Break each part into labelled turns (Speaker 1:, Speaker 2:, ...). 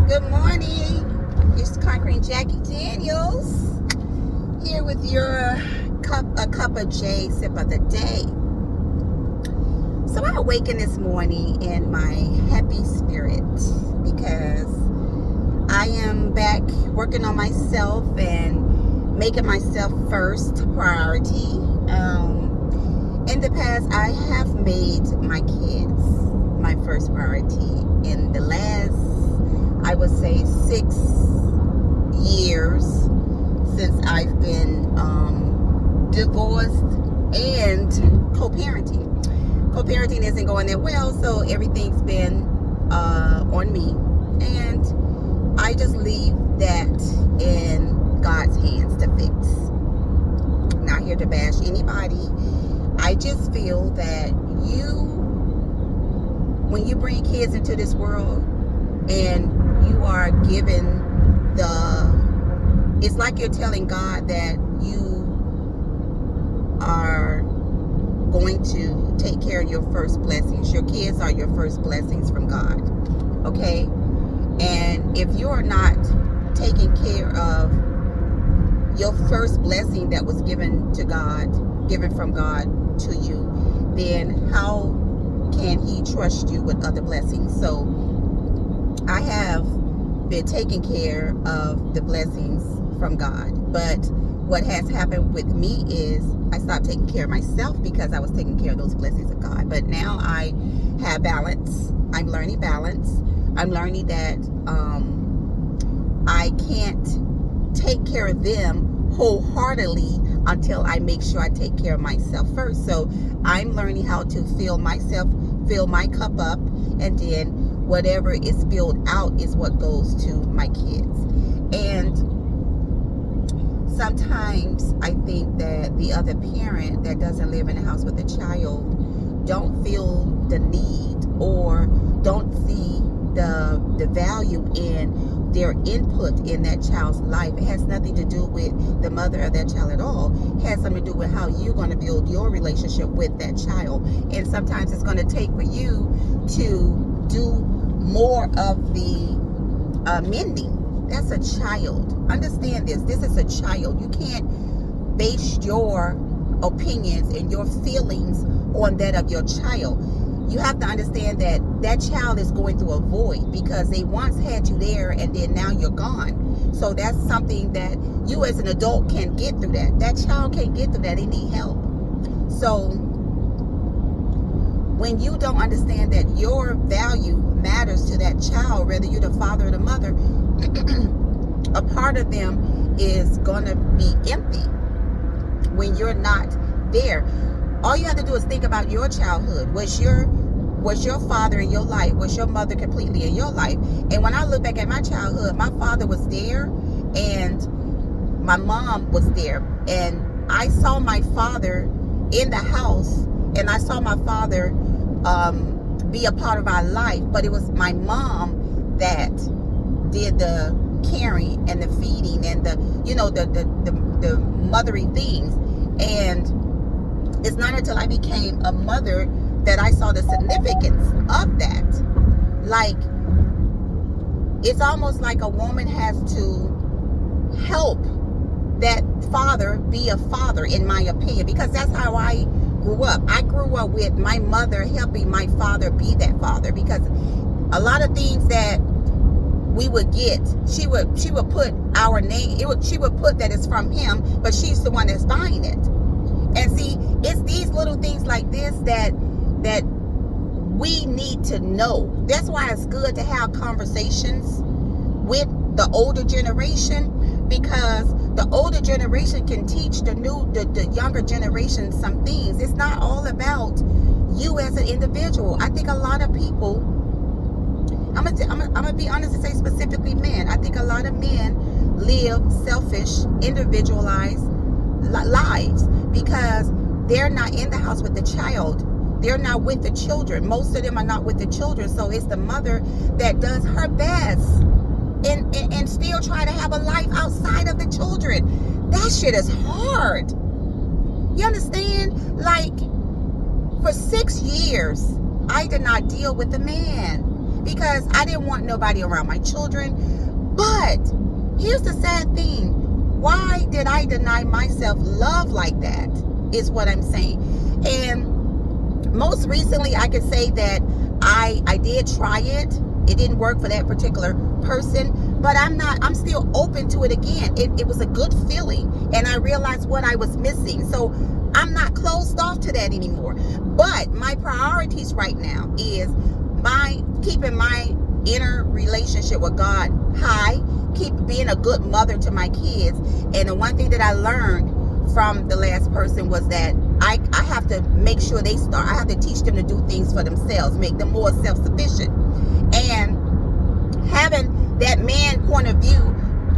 Speaker 1: Good morning. It's Conquering Jackie Daniels here with your cup of J sip of the day. So I awakened this morning in my happy spirit because I am back working on myself and making myself first priority. In the past, I have made my kids my first priority. In the last, I would say, 6 years since I've been divorced and co-parenting. Co-parenting isn't going that well, so everything's been on me. And I just leave that in God's hands to fix. Not here to bash anybody. I just feel that when you bring kids into this world and you are given it's like you're telling God that you are going to take care of your first blessings. Your kids are your first blessings from God. Okay? And if you are not taking care of your first blessing that was given from God to you, then how can He trust you with other blessings? So I have been taking care of the blessings from God, but what has happened with me is I stopped taking care of myself because I was taking care of those blessings of God. But now I have balance. I'm learning balance. I'm learning that I can't take care of them wholeheartedly until I make sure I take care of myself first. So I'm learning how to fill my cup up, and then whatever is spilled out is what goes to my kids. And sometimes I think that the other parent that doesn't live in a house with a child don't feel the need or don't see the value in their input in that child's life. It has nothing to do with the mother of that child at all. It has something to do with how you're going to build your relationship with that child. And sometimes it's going to take for you to do more of the mending. That's a child. Understand this. This is a child. You can't base your opinions and your feelings on that of your child. You have to understand that that child is going through a void because they once had you there and then now you're gone. So that's something that you as an adult can get through that. That child can't get through that. They need help. So when you don't understand that your value matters to that child, whether you're the father or the mother, a part of them is going to be empty when you're not there. All you have to do is think about your childhood. Was your father in your life? Was your mother completely in your life? And when I look back at my childhood, my father was there and my mom was there. And I saw my father in the house and I saw my father be a part of our life. But it was my mom that did the caring and the feeding and the mothering things. And it's not until I became a mother that I saw the significance of that. Like, it's almost like a woman has to help that father be a father, in my opinion, because that's how I grew up. I grew up with my mother helping my father be that father, because a lot of things that we would get, she would put our name, she would put that it's from him, but she's the one that's buying it. And see, it's these little things like this that we need to know. That's why it's good to have conversations with the older generation, because the older generation can teach the younger generation some things. It's not all about you as an individual. I think a lot of people, I'm gonna be honest and say specifically men. I think a lot of men live selfish, individualized lives because they're not in the house with the child. They're not with the children. Most of them are not with the children. So it's the mother that does her best and still try to have a life outside of the children. That shit is hard. You understand? Like, for 6 years, I did not deal with the man because I didn't want nobody around my children. But here's the sad thing. Why did I deny myself love like that is what I'm saying. And most recently, I could say that I did try it. It didn't work for that particular person, but I'm still open to it again. It was a good feeling, and I realized what I was missing. So I'm not closed off to that anymore. But my priorities right now is keeping my inner relationship with God high, keep being a good mother to my kids. And the one thing that I learned from the last person was that I have to make sure I have to teach them to do things for themselves, make them more self-sufficient. And having that man point of view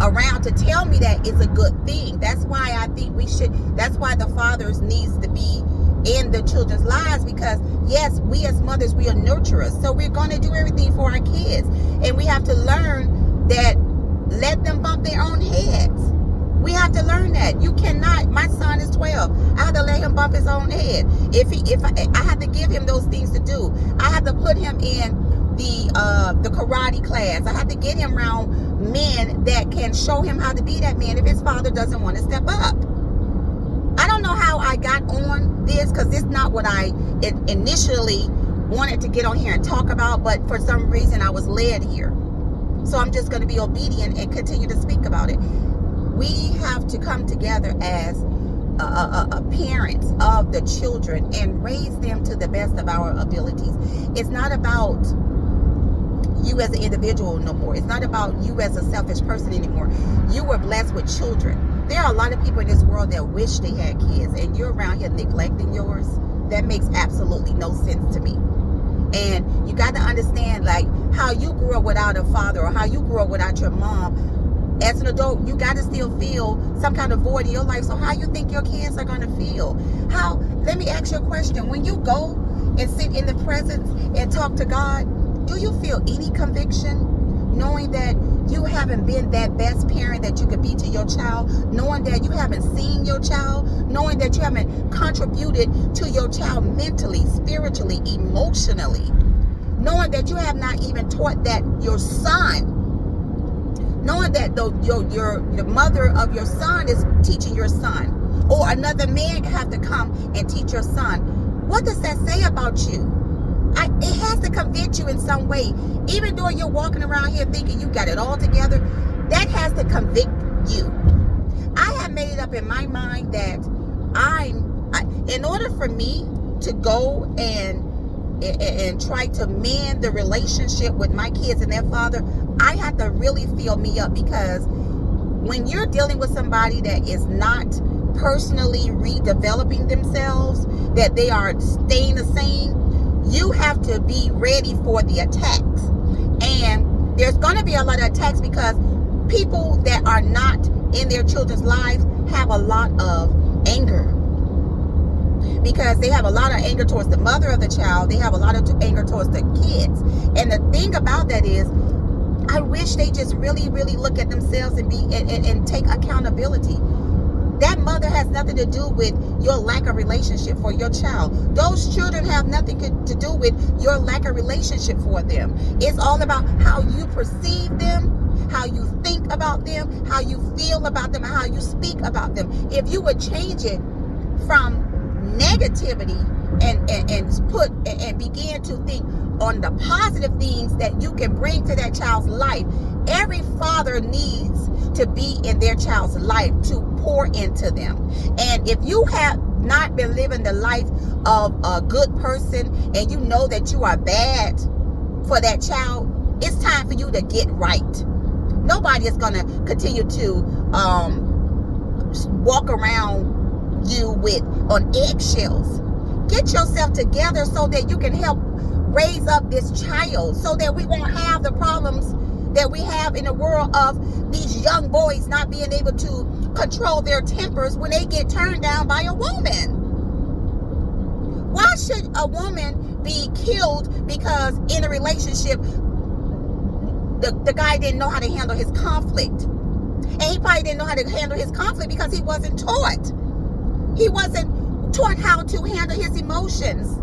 Speaker 1: around to tell me that is a good thing. That's why I think that's why the fathers needs to be in the children's lives, because yes, we as mothers, we are nurturers. So we're going to do everything for our kids. And we have to learn that let them bump their own heads. We have to learn that. You cannot, my son is 12. I have to let him bump his own head. I have to give him those things to do. I have to put him in the karate class. I have to get him around men that can show him how to be that man if his father doesn't want to step up. I don't know how I got on this, because it's not what I initially wanted to get on here and talk about, but for some reason I was led here. So I'm just going to be obedient and continue to speak about it. We have to come together as parents of the children and raise them to the best of our abilities. It's not about you as an individual no more. It's not about you as a selfish person anymore. You were blessed with children. There are a lot of people in this world that wish they had kids, and you're around here neglecting yours. That makes absolutely no sense to me. And you got to understand, like, how you grew up without a father, or how you grew up without your mom. As an adult, you got to still feel some kind of void in your life. So how you think your kids are going to feel? Let me ask you a question. When you go and sit in the presence and talk to God, do you feel any conviction? Knowing that you haven't been that best parent that you could be to your child, knowing that you haven't seen your child, knowing that you haven't contributed to your child mentally, spiritually, emotionally, knowing that you have not even taught that your son, knowing that the mother of your son is teaching your son, or another man have to come and teach your son. What does that say about you? It has to convict you in some way. Even though you're walking around here thinking you got it all together, that has to convict you. I have made it up in my mind that in order for me to go and try to mend the relationship with my kids and their father, I have to really fill me up, because when you're dealing with somebody that is not personally redeveloping themselves, that they are staying the same, you have to be ready for the attacks. And there's going to be a lot of attacks, because people that are not in their children's lives have a lot of anger, because they have a lot of anger towards the mother of the child. They have a lot of anger towards the kids. And the thing about that is, I wish they just really, really look at themselves and take accountability. That mother has nothing to do with your lack of relationship for your child. Those children have nothing to do with your lack of relationship for them. It's all about how you perceive them, how you think about them, how you feel about them, and how you speak about them. If you would change it from negativity and begin to think on the positive things that you can bring to that child's life. Every father needs to be in their child's life to pour into them. And if you have not been living the life of a good person, and you know that you are bad for that child, it's time for you to get right. Nobody is going to continue to walk around you on eggshells. Get yourself together so that you can help raise up this child, so that we won't have the problems that we have in the world of these young boys not being able to control their tempers when they get turned down by a woman. Why should a woman be killed because in a relationship the guy didn't know how to handle his conflict? And he probably didn't know how to handle his conflict because he wasn't taught. He wasn't taught how to handle his emotions.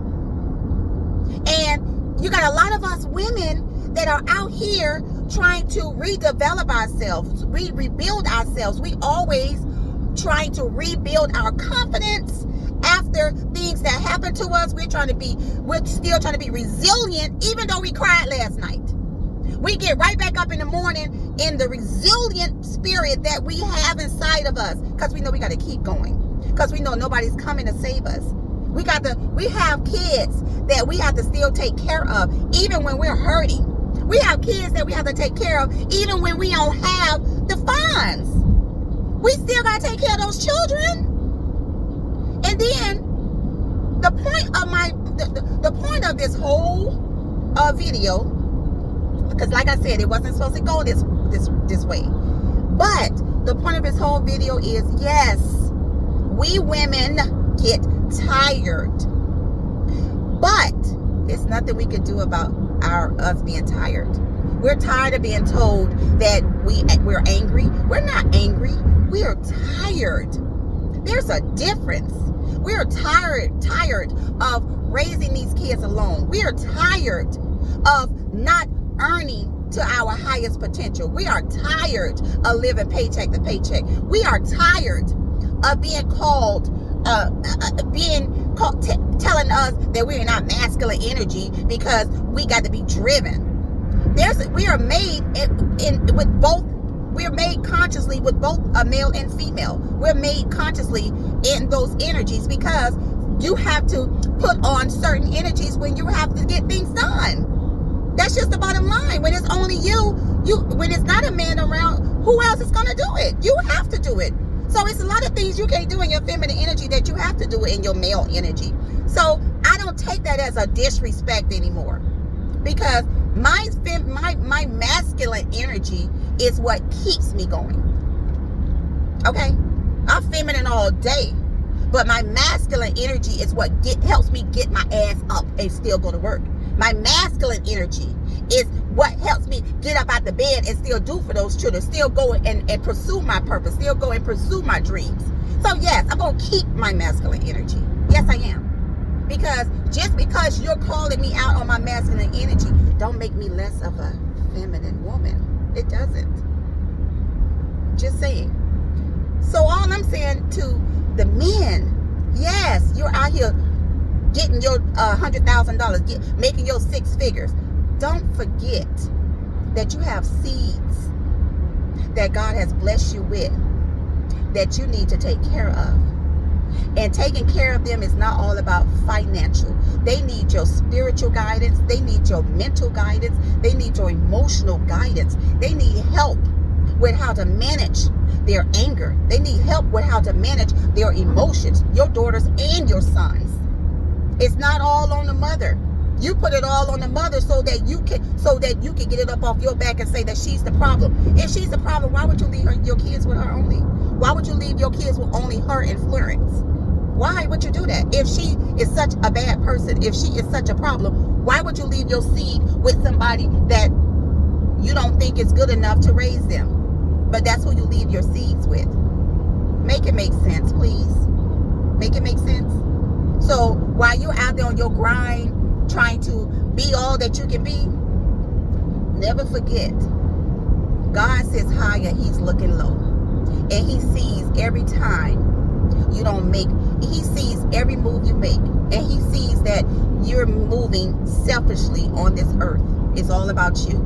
Speaker 1: And you got a lot of us women that are out here trying to redevelop ourselves, rebuild ourselves. We always trying to rebuild our confidence after things that happen to us. We're still trying to be resilient, even though we cried last night. We get right back up in the morning in the resilient spirit that we have inside of us, because we know we got to keep going, because we know nobody's coming to save us. We have kids that we have to still take care of, even when we're hurting. We have kids that we have to take care of, even when we don't have the funds. We still got to take care of those children. And then the point of this whole video, because like I said, it wasn't supposed to go this way. But the point of this whole video is, yes, we women get tired. But there's nothing we can do about us being tired. We're tired of being told that we're angry. We're not angry. We are tired. There's a difference. We are tired of raising these kids alone. We are tired of not earning to our highest potential. We are tired of living paycheck to paycheck. We are tired of being called, telling us that we're not masculine energy because we got to be driven. We are made we're made consciously with both a male and female. We're made consciously in those energies, because you have to put on certain energies when you have to get things done. That's just the bottom line. When it's only when it's not a man around, who else is going to do it? You have to do it. So it's a lot of things you can't do in your feminine energy that you have to do it in your male energy. So I don't take that as a disrespect anymore, because my masculine energy is what keeps me going. Okay? I'm feminine all day, but my masculine energy is what helps me get my ass up and still go to work. My masculine energy is what helps me get up out the bed and still do for those children, still go and pursue my purpose, still go and pursue my dreams. So yes, I'm going to keep my masculine energy. Yes, I am. Because just because you're calling me out on my masculine energy, don't make me less of a feminine woman. It doesn't. Just saying. So all I'm saying to the men, yes, you're out here getting your $100,000, making your 6 figures. Don't forget that you have seeds that God has blessed you with that you need to take care of. And taking care of them is not all about financial. They need your spiritual guidance. They need your mental guidance. They need your emotional guidance. They need help with how to manage their anger. They need help with how to manage their emotions, your daughters and your sons. It's not all on the mother. You put it all on the mother so that you can get it up off your back and say that she's the problem. If she's the problem, why would you leave your kids with her only? Why would you leave your kids with only her influence? Why would you do that? If she is such a bad person, if she is such a problem, why would you leave your seed with somebody that you don't think is good enough to raise them? But that's who you leave your seeds with. Make it make sense, please. Make it make sense. So while you're out there on your grind, trying to be all that you can be, never forget, God sits high and he's looking low. And he sees every time you don't make, he sees every move you make. And he sees that you're moving selfishly on this earth. It's all about you.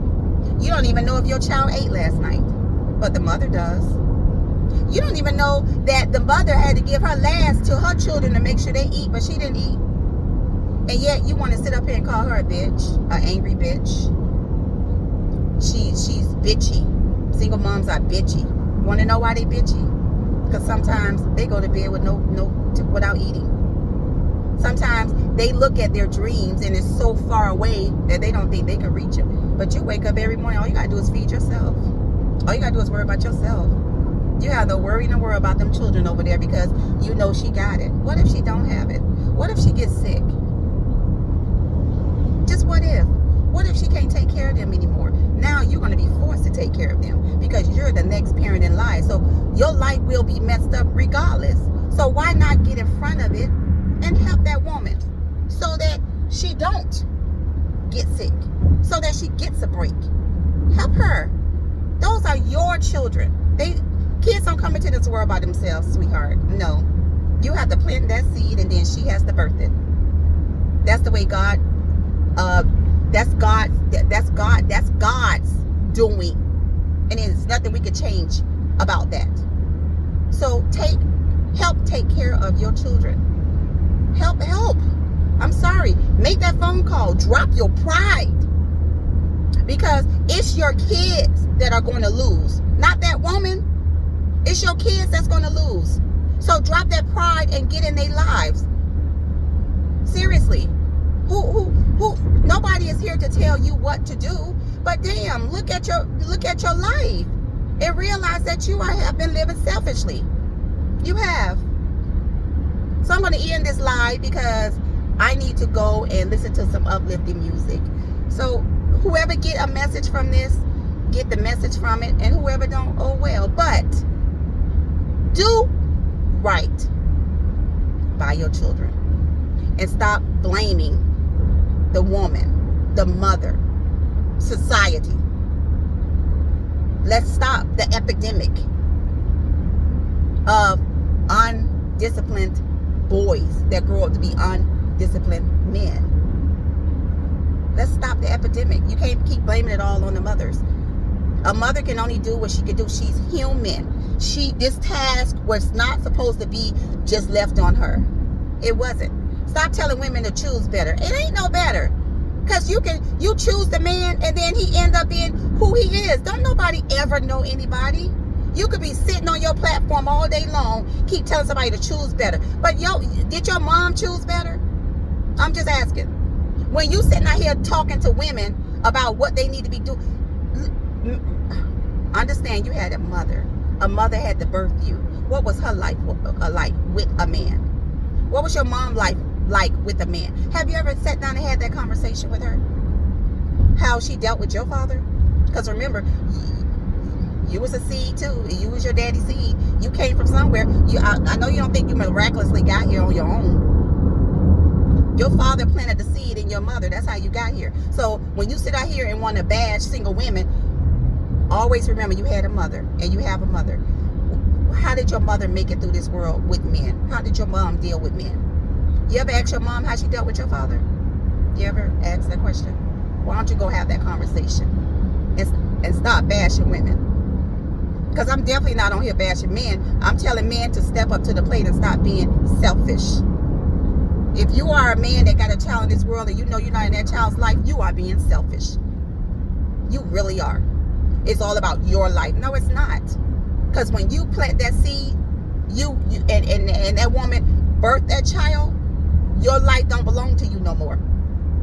Speaker 1: You don't even know if your child ate last night, but the mother does. You don't even know that the mother had to give her last to her children to make sure they eat, but she didn't eat. And yet you want to sit up here and call her a bitch, an angry bitch. She's bitchy. Single moms are bitchy. Want to know why they bitchy? Because sometimes they go to bed with without eating. Sometimes they look at their dreams and it's so far away that they don't think they can reach them. But you wake up every morning, all you gotta do is feed yourself. All you gotta do is worry about yourself. You have no worry in the world about them children over there because you know she got it. What if she don't have it? What if she gets sick? Just what if? What if she can't take care of them anymore? Now you're going to be forced to take care of them because you're the next parent in line. So your life will be messed up regardless. So why not get in front of it and help that woman so that she don't get sick, so that she gets a break. Help her. Those are your children. Kids don't come into this world by themselves, sweetheart. No. You have to plant that seed, and then she has to birth it. That's the way God, that's God's doing. And there's nothing we could change about that. So help take care of your children. Help. I'm sorry. Make that phone call. Drop your pride. Because it's your kids that are going to lose. Not that woman. It's your kids that's going to lose. So drop that pride and get in their lives. Seriously. Who nobody is here to tell you what to do. But damn, look at your life. And realize that you have been living selfishly. You have. So I'm going to end this live because I need to go and listen to some uplifting music. So whoever get a message from this, get the message from it. And whoever don't, oh well. But do right by your children. And stop blaming the woman, the mother, society. Let's stop the epidemic of undisciplined boys that grow up to be undisciplined men. Let's stop the epidemic. You can't keep blaming it all on the mothers. A mother can only do what she can do. She's human. This task was not supposed to be just left on her. It wasn't. Stop telling women to choose better. It ain't no better. Because you choose the man and then he end up being who he is. Don't nobody ever know anybody. You could be sitting on your platform all day long, keep telling somebody to choose better. But did your mom choose better? I'm just asking. When you sitting out here talking to women about what they need to be doing, understand you had a mother. A mother had to birth you. What was her life like with a man? What was your mom life like with a man? Have you ever sat down and had that conversation with her? How she dealt with your father? Because remember, you was a seed too. You was your daddy's seed. You came from somewhere. I know you don't think you miraculously got here on your own. Your father planted the seed in your mother. That's how you got here. So when you sit out here and want to bash single women, always remember you had a mother and you have a mother. How did your mother make it through this world with men? How did your mom deal with men? You ever ask your mom how she dealt with your father? You ever ask that question? Why don't you go have that conversation and stop bashing women? Because I'm definitely not on here bashing men. I'm telling men to step up to the plate and stop being selfish. If you are a man that got a child in this world and you know you're not in that child's life, you are being selfish. You really are. It's all about your life. No, it's not. Because when you plant that seed, and that woman birthed that child, your life don't belong to you no more.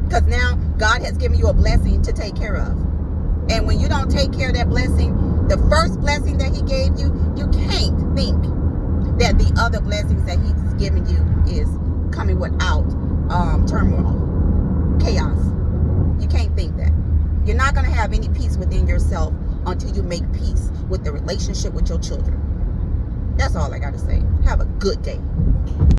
Speaker 1: Because now God has given you a blessing to take care of. And when you don't take care of that blessing, the first blessing that he gave you, you can't think that the other blessings that he's giving you is coming without turmoil, chaos. You can't think that. You're not going to have any peace within yourself until you make peace with the relationship with your children. That's all I got to say. Have a good day.